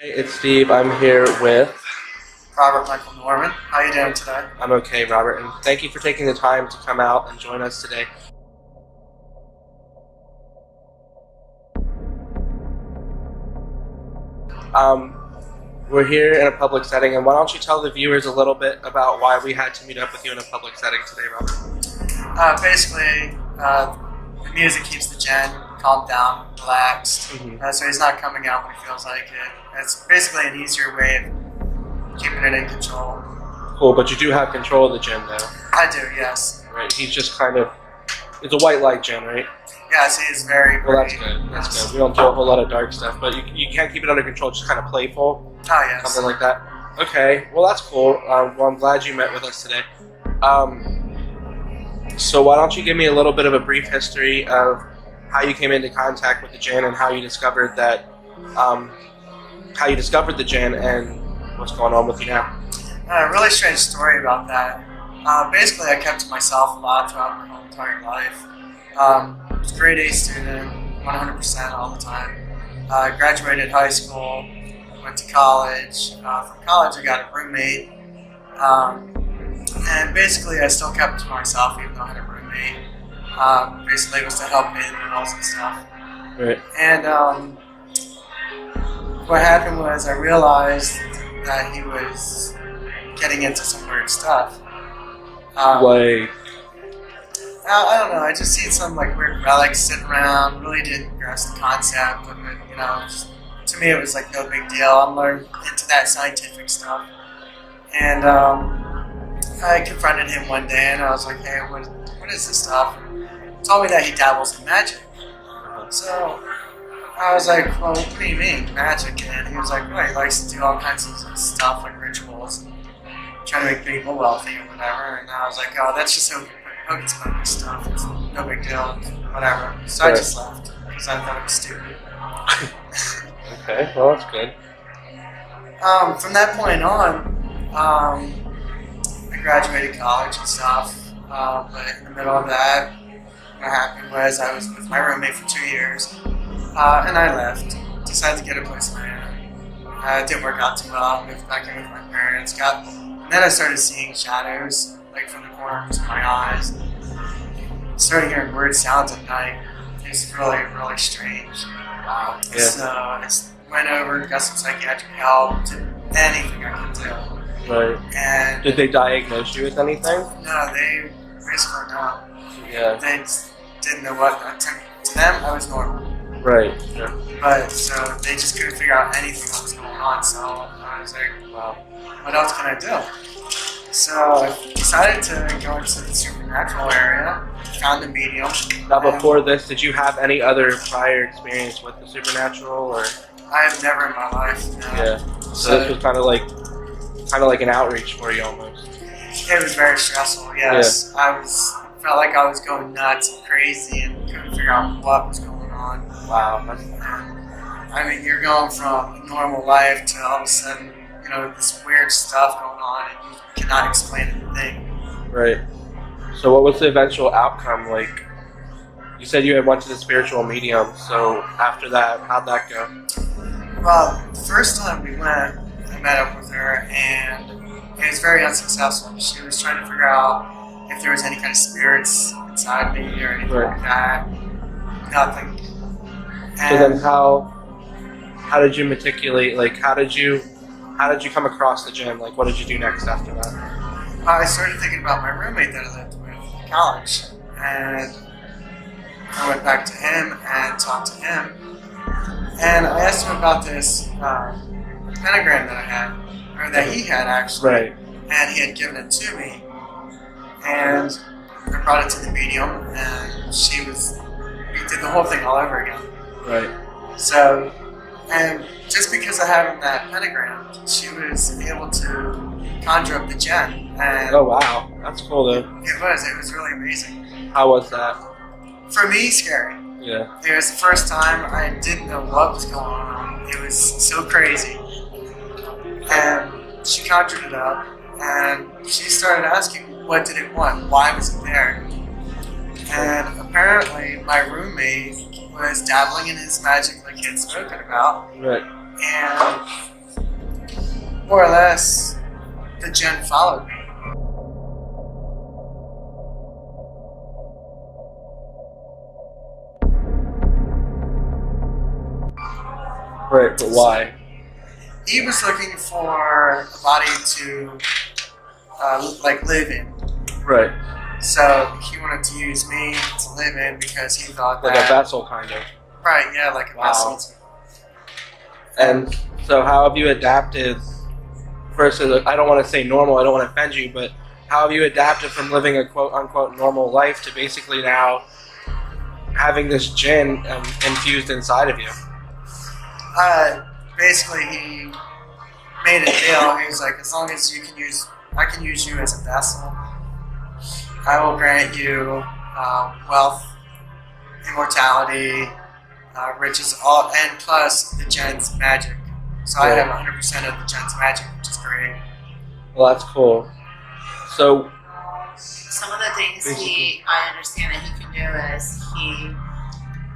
Hey, it's Steve. I'm here with. Robert Michael Norman. How are you doing today? I'm okay, Robert, and thank you for taking the time to come out and join us today. We're here in a public setting, and why don't you tell the viewers a little bit about why we had to meet up with you in a public setting today, Robert? Basically, the music keeps the Djinn calmed down, relaxed, so he's not coming out when he feels like it. It's basically an easier way of keeping it in control. Cool, but you do have control of the Djinn, though. I do, yes. Right, he's just kind of. It's a white light Djinn, right? Yes, he is very. Well, that's good. That's good. We don't do a whole lot of dark stuff, but you can't keep it under control. Just kind of playful. Oh yes. Something like that. Okay. Well, that's cool. Well, I'm glad you met with us today. So why don't you give me a little bit of a brief history of how you came into contact with the Djinn and how you discovered that, the Djinn and what's going on with you now? A really strange story about that. Basically, I kept to myself a lot throughout my whole entire life. I was a grade A student, 100% all the time. Graduated high school, went to college. From college, I got a roommate. And basically, I still kept to myself even though I had a roommate. Basically, it was to help pay the bills and stuff. Right. And what happened was I realized that he was getting into some weird stuff. Like. I don't know. I just seen some like weird relics sitting around. Really didn't grasp the concept of it. You know, to me it was like no big deal. I'm learning into that scientific stuff, and I confronted him one day, and I was like, "Hey, what is this stuff?" And he told me that he dabbles in magic. So I was like, "Well, what do you mean magic?" And he was like, "Well, he likes to do all kinds of stuff like rituals, and trying to make people wealthy or whatever." And I was like, "Oh, that's just hocus pocus stuff. It's no big deal, whatever." So I just left because I thought it was stupid. Okay, well that's good. From that point on, I graduated college and stuff. But in the middle of that, what happened was I was with my roommate for 2 years, and I left. Decided to get a place of my own. It didn't work out too well. Moved back in with my parents. And then I started seeing shadows, like from the corners of my eyes. Started hearing weird sounds at night. It was really, really strange. Wow. Yeah. So I went over, got some psychiatric help, did anything I could do. Right. And did they diagnose you with anything? no, they basically no. Yeah. They just didn't know what. To them, I was normal. Right. Yeah. But so they just couldn't figure out anything that was going on. So I was like, Wow. what else can I do? So I decided to go into the supernatural area, found a medium. Now, before this, did you have any other prior experience with the supernatural, or? I have never in my life. No. Yeah. So this was kind of like an outreach for you almost. It was very stressful. Yes, yeah. Felt like I was going nuts and crazy and couldn't figure out what was going on. Wow. I mean, you're going from normal life to all of a sudden, you know, this weird stuff going on, and you cannot explain anything. Right. So what was the eventual outcome? Like, you said you had went to the spiritual medium, so after that, how'd that go? Well, the first time we went, I met up with her, and it was very unsuccessful. She was trying to figure out if there was any kind of spirits inside me or anything like that. Nothing. So then how did you meticulate, like, how did you come across the Djinn? Like, what did you do next after that? I started thinking about my roommate that I lived with in college, and I went back to him and talked to him, and I asked him about this pentagram that I had, or that he had actually, right. And he had given it to me, and I brought it to the medium, and we did the whole thing all over again. Right. So, and just because of having that pentagram, she was able to conjure up the Djinn. And oh wow, that's cool though. It was really amazing. How was that? For me, scary. Yeah. It was the first time I didn't know what was going on. It was so crazy. And she conjured it up, and she started asking, what did it want? Why was it there? And apparently my roommate was dabbling in his magic like he had spoken about. Right. and more or less, the Djinn followed me. Right, but why? He was looking for a body to live in. Right. So he wanted to use me to live in because he thought Like that... a vessel, kind of. Right, yeah, like a Wow. vessel. And so how have you adapted versus, I don't want to say normal, I don't want to offend you, but how have you adapted from living a quote-unquote normal life to basically now having this Djinn infused inside of you? Basically, he made a deal. He was like, as long as I can use you as a vessel, I will grant you wealth, immortality, riches, all, and plus the Djinn's magic. So I have 100% of the Djinn's magic, which is great. Well, that's cool. So some of the things I understand that he can do is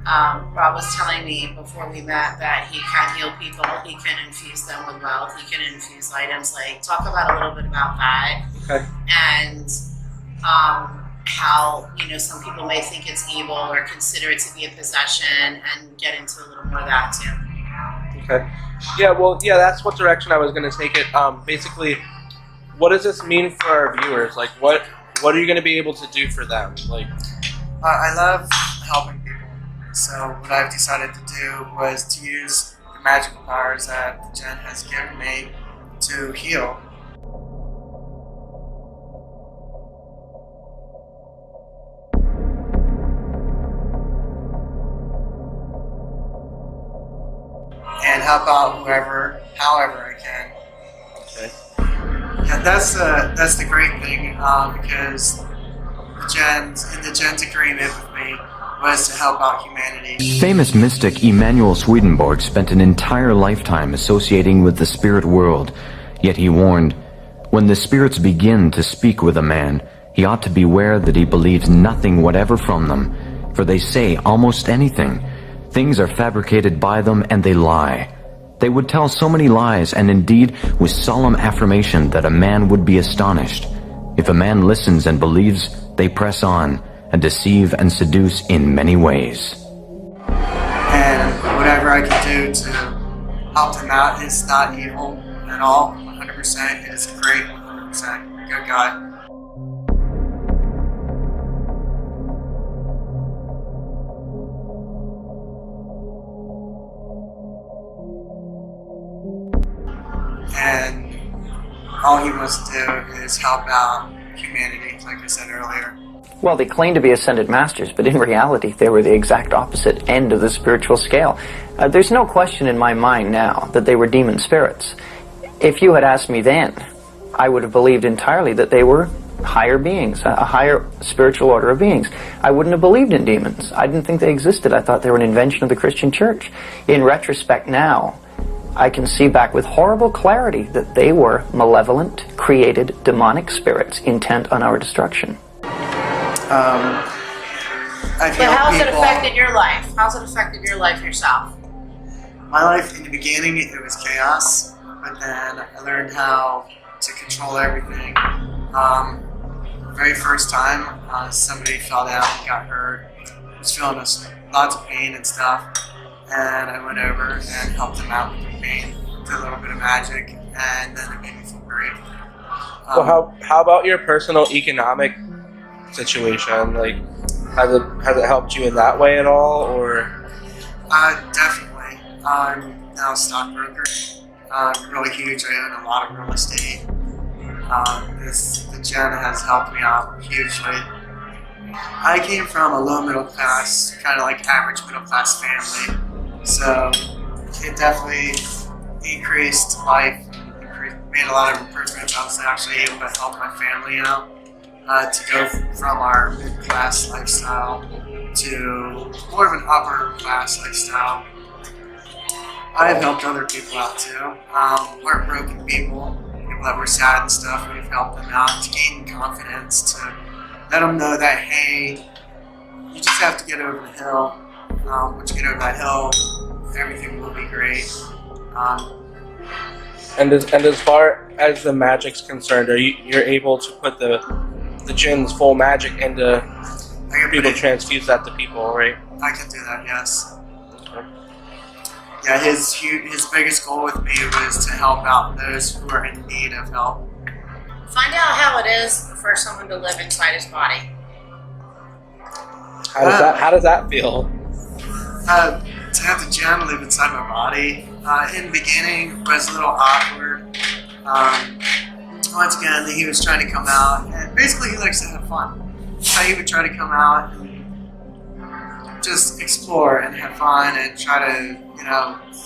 Rob was telling me before we met that he can heal people, he can infuse them with wealth, he can infuse items. Like, talk about a little bit about that. Okay. And how, some people may think it's evil or consider it to be a possession, and get into a little more of that too. Okay. Yeah, well, that's what direction I was going to take it. Basically, what does this mean for our viewers? Like, what are you going to be able to do for them? Like, I love helping people. So what I've decided to do was to use the magical powers that the Djinn has given me to heal. And help out however I can. okay. Yeah, that's the great thing, because the Djinn's agreement with me was to help out humanity. Famous mystic Emanuel Swedenborg spent an entire lifetime associating with the spirit world, yet he warned, when the spirits begin to speak with a man, he ought to beware that he believes nothing whatever from them, for they say almost anything. Things are fabricated by them, and they lie. They would tell so many lies, and indeed with solemn affirmation, that a man would be astonished. If a man listens and believes, they press on, and deceive and seduce in many ways. And whatever I can do to help them out is not evil at all. 100%. It is a great 100% good guy. And all he wants to do is help out humanity, like I said earlier. Well, they claim to be ascended masters, but in reality, they were the exact opposite end of the spiritual scale. There's no question in my mind now that they were demon spirits. If you had asked me then, I would have believed entirely that they were higher beings, a higher spiritual order of beings. I wouldn't have believed in demons. I didn't think they existed. I thought they were an invention of the Christian church. In retrospect now, I can see back with horrible clarity that they were malevolent, created, demonic spirits intent on our destruction. I've But how's it people. affected your life? How's it affected your life yourself? My life in the beginning, it was chaos, but then I learned how to control everything. Very first time, somebody fell down, got hurt, was feeling lots of pain and stuff, and I went over and helped them out with the pain, did a little bit of magic, and then it made me feel great. Well, how about your personal economic situation? Like, has it helped you in that way at all, or? Definitely. I'm now a stockbroker. Really huge. I own a lot of real estate. The Djinn has helped me out hugely. I came from a low middle class, kind of like average middle class family, so it definitely increased life, made a lot of improvements. I was actually able to help my family out to go from our mid class lifestyle to more of an upper class lifestyle. I've helped other people out too, heartbroken people that were sad and stuff. We've helped them out to gain confidence, to let them know that, hey, you just have to get over the hill. Once you get over that hill, everything will be great. And as far as the magic's concerned, you're able to put the Djinns' full magic into people, transfuse that to people, right? I can do that, yes. Okay. Yeah, his biggest goal with me was to help out those who are in need of help. Find out how it is for someone to live inside his body. How does that feel? To have the Djinn live inside my body, in the beginning was a little awkward. Once again, he was trying to come out, and basically he likes to have fun. So he would try to come out and just explore and have fun and try to,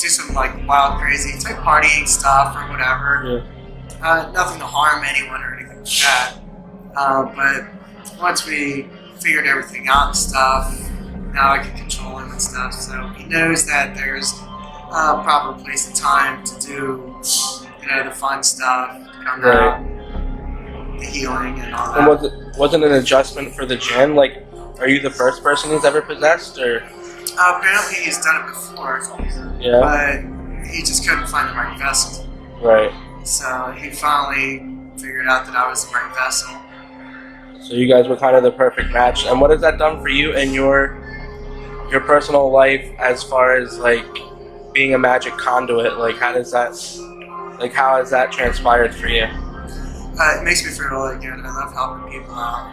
do some like wild, crazy type partying stuff or whatever. Yeah. Nothing to harm anyone or anything like that. But once we figured everything out and stuff, now I can control him and stuff. So he knows that there's a proper place and time to do, the fun stuff, come out, the healing and all that. And wasn't an adjustment for the Djinn? Like, are you the first person who's ever possessed, or? Apparently he's done it before. Yeah. But he just couldn't find the right vessel. Right. So he finally figured out that I was the right vessel. So you guys were kind of the perfect match. And what has that done for you in your personal life, as far as like being a magic conduit? Like, how has that transpired for you? It makes me feel really good. I love helping people out.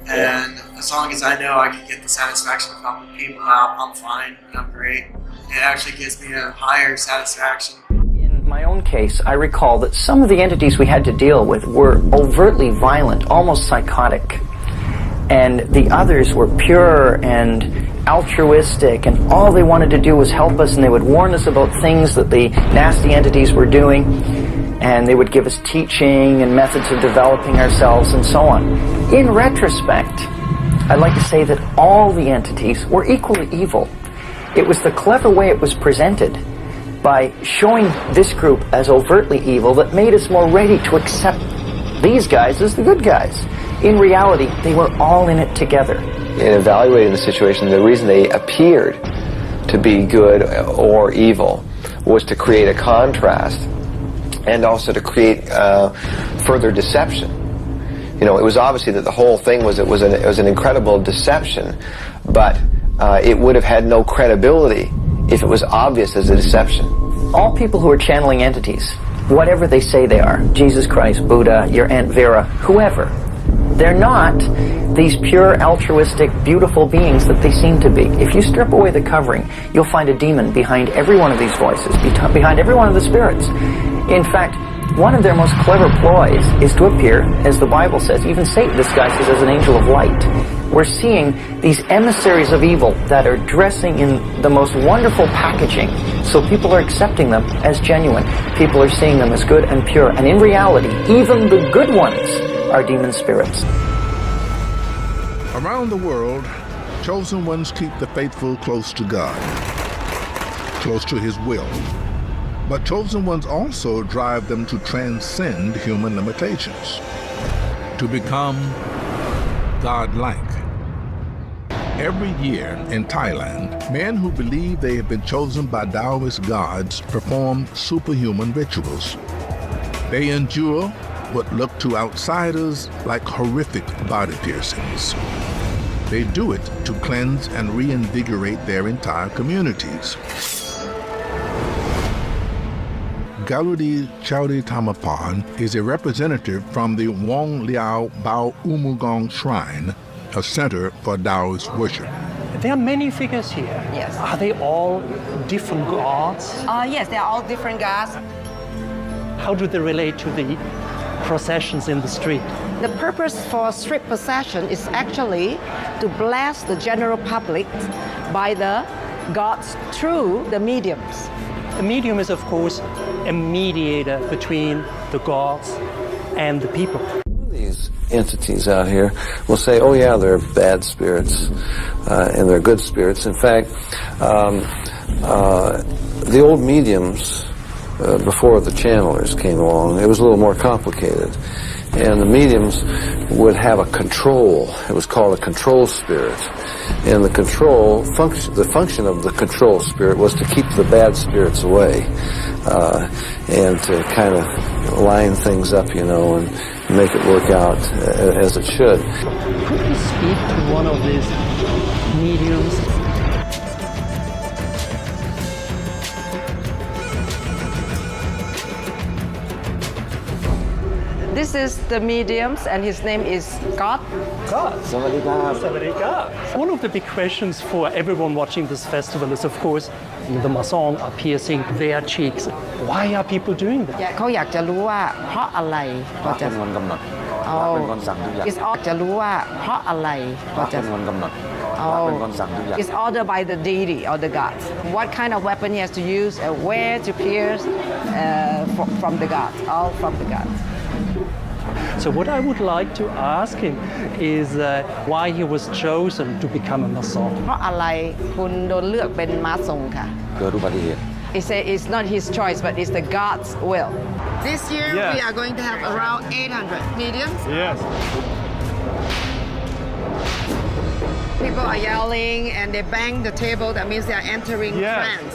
And as long as I know I can get the satisfaction of helping people out, I'm fine and I'm great. It actually gives me a higher satisfaction. In my own case, I recall that some of the entities we had to deal with were overtly violent, almost psychotic. And the others were pure and altruistic, and all they wanted to do was help us, and they would warn us about things that the nasty entities were doing, and they would give us teaching and methods of developing ourselves and so on. In retrospect, I'd like to say that all the entities were equally evil. It was the clever way it was presented, by showing this group as overtly evil, that made us more ready to accept these guys as the good guys. In reality, they were all in it together. In evaluating the situation, the reason they appeared to be good or evil was to create a contrast and also to create further deception. It was obviously that the whole thing was an incredible deception, but it would have had no credibility if it was obvious as a deception. All people who are channeling entities, whatever they say they are, Jesus Christ, Buddha, your Aunt Vera, whoever, they're not these pure, altruistic, beautiful beings that they seem to be. If you strip away the covering, you'll find a demon behind every one of these voices, behind every one of the spirits. In fact, one of their most clever ploys is to appear, as the Bible says, even Satan disguises as an angel of light. We're seeing these emissaries of evil that are dressing in the most wonderful packaging, so people are accepting them as genuine. People are seeing them as good and pure, and in reality, even the good ones are demon spirits. Around the world, chosen ones keep the faithful close to God, close to His will. But chosen ones also drive them to transcend human limitations, to become God-like. Every year in Thailand, men who believe they have been chosen by Taoist gods perform superhuman rituals. They endure what look to outsiders like horrific body piercings. They do it to cleanse and reinvigorate their entire communities. Galudi Chaudi Tamapan is a representative from the Wong Liao Bao Umugong Shrine, a center for Taoist worship. There are many figures here. Yes. Are they all different gods? Yes, they are all different gods. How do they relate to the processions in the street? The purpose for street procession is actually to bless the general public by the gods through the mediums. The medium is, of course, a mediator between the gods and the people. These entities out here will say, oh yeah, they're bad spirits and they're good spirits. In fact, the old mediums, before the channelers came along, it was a little more complicated. And the mediums would have a control. It was called a control spirit. And the function of the control spirit was to keep the bad spirits away, and to kind of line things up, you know, and make it work out as it should. Could you speak to one of these mediums? This is the mediums, and his name is God. God. One of the big questions for everyone watching this festival is, of course, the Masons are piercing their cheeks. Why are people doing that? เขาอยากจะรู้ว่าเพราะอะไรเขาจะ It's all จะรู้ว่าเพราะอะไรเขาจะ It's ordered by the deity or the gods. What kind of weapon he has to use, where to pierce from the gods, all from the gods. So what I would like to ask him is why he was chosen to become a Mason. เพราะอะไรคุณโดนเลือกเป็นม้าทรงค่ะ It's not his choice, but it's the God's will. This year we are going to have around 800 mediums. Yes. People are yelling and they bang the table. That means they are entering trance.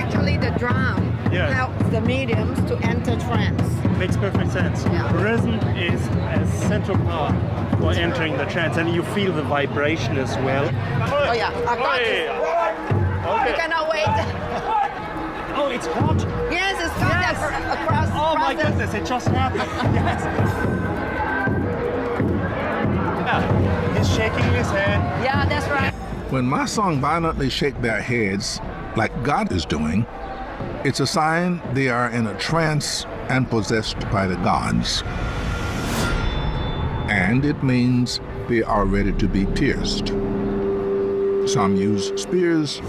Actually, the drum helps the mediums to enter trance. Makes perfect sense. Rhythm is a central part for entering the trance, and you feel the vibration as well. Oh yeah, you cannot wait. Oh, it's hot. Yes, it's hot across. Oh my goodness, it just happened. Yes. Yeah, he's shaking his head. Yeah, that's right. When Masons violently shake their heads, like God is doing, it's a sign they are in a trance and possessed by the gods. And it means they are ready to be pierced. Some use spears,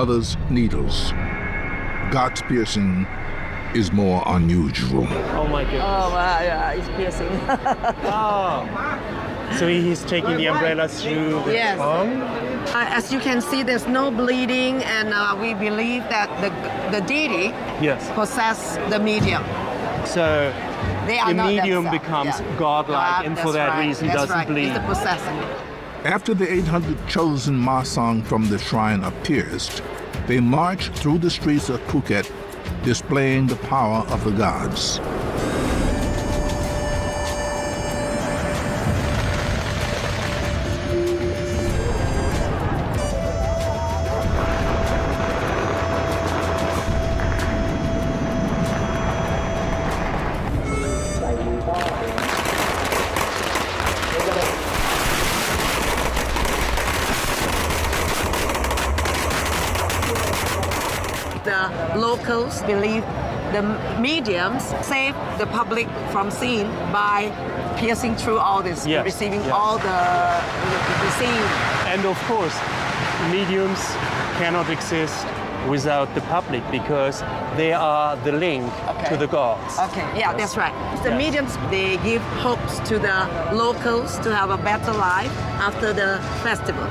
others needles. God's piercing is more unusual. Oh my goodness. Oh, yeah, it's piercing. Oh. So he's taking the umbrella through the tongue? As you can see, there's no bleeding, and we believe that the deity possesses the medium. So they are the medium becomes godlike, and for that reason doesn't bleed. It's the possessor. After the 800 chosen Masons from the shrine are pierced, they march through the streets of Phuket, displaying the power of the gods. The locals believe the mediums save the public from sin by piercing through all this, receiving all the seeing. And of course, mediums cannot exist without the public because they are the link to the gods. Okay, yeah, that's right. The mediums, they give hopes to the locals to have a better life after the festival.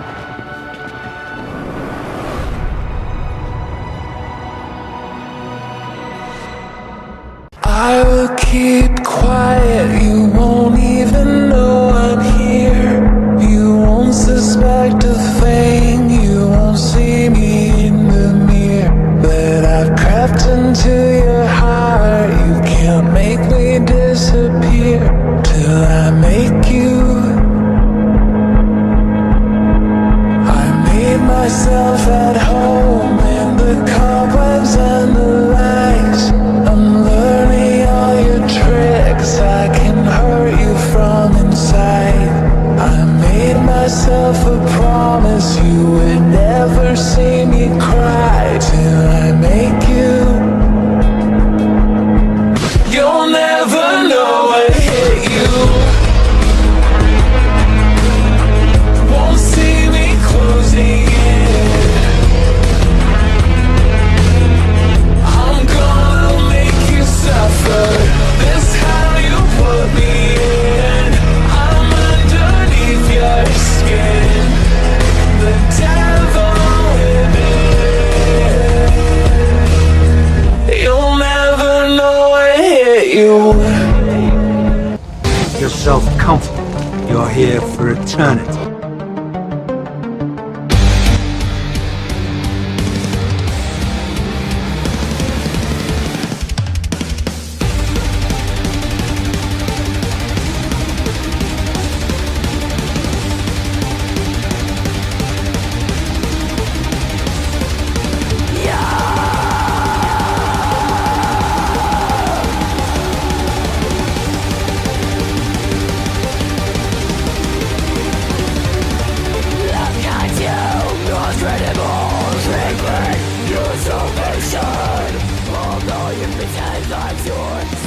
I will keep quiet, you won't even know I'm here. You won't suspect a thing, you won't see me in the mirror. But I've crept into your heart, you can't make me disappear till I make you. I made myself at home in the cobwebs and the lies. I'm learning all your tricks, I can hurt you from inside. I made myself a promise you would never see me cry till I make you. You'll never know what hit you. Won't see me closing in. yourself comfortable. You're here for eternity. Your salvation, although you pretend like you're